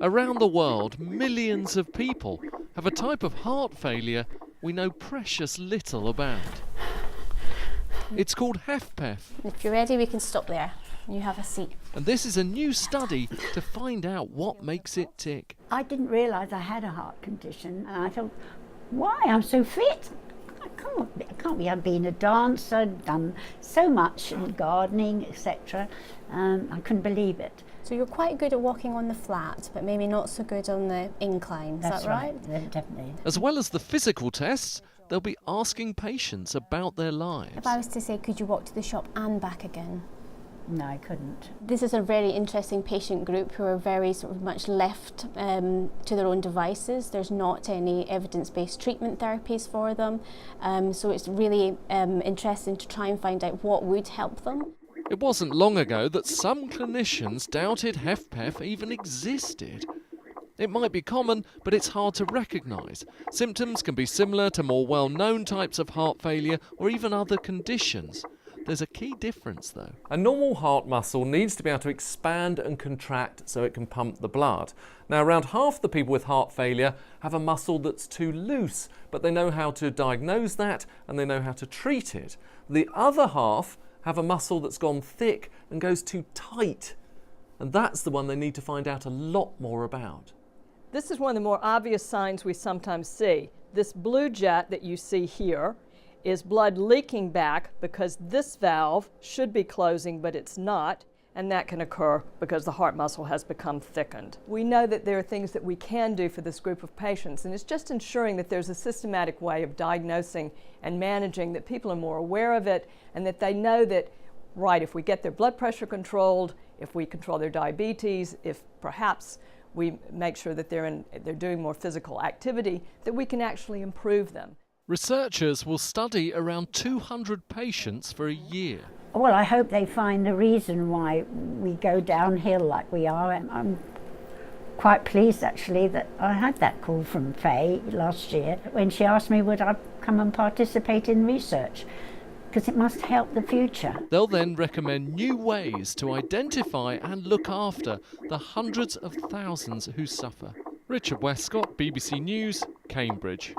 Around the world, millions of people have a type of heart failure we know precious little about. It's called HFpEF. If you're ready, we can stop there. You have a seat. And this is a new study to find out what makes it tick. I didn't realise I had a heart condition, and I thought, why? I'm so fit. I can't be. I've been a dancer, done so much in gardening, etc. I couldn't believe it. So you're quite good at walking on the flat, but maybe not so good on the incline. Is that right? Yeah, definitely. As well as the physical tests, they'll be asking patients about their lives. If I was to say, could you walk to the shop and back again? No, I couldn't. This is a very interesting patient group who are very sort of much left to their own devices. There's not any evidence-based treatment therapies for them. So it's really interesting to try and find out what would help them. It wasn't long ago that some clinicians doubted HFpEF even existed. It might be common, but it's hard to recognise. Symptoms can be similar to more well-known types of heart failure or even other conditions. There's a key difference though. A normal heart muscle needs to be able to expand and contract so it can pump the blood. Now, around half the people with heart failure have a muscle that's too loose, but they know how to diagnose that and they know how to treat it. The other half have a muscle that's gone thick and goes too tight, and that's the one they need to find out a lot more about. This is one of the more obvious signs we sometimes see. This blue jet that you see here is blood leaking back because this valve should be closing, but it's not, and that can occur because the heart muscle has become thickened. We know that there are things that we can do for this group of patients, and it's just ensuring that there's a systematic way of diagnosing and managing, that people are more aware of it, and that they know that, right, if we get their blood pressure controlled, if we control their diabetes, if perhaps we make sure that they're doing more physical activity, that we can actually improve them. Researchers will study around 200 patients for a year. Well, I hope they find the reason why we go downhill like we are. And I'm quite pleased actually that I had that call from Faye last year when she asked me would I come and participate in research, because it must help the future. They'll then recommend new ways to identify and look after the hundreds of thousands who suffer. Richard Westcott, BBC News, Cambridge.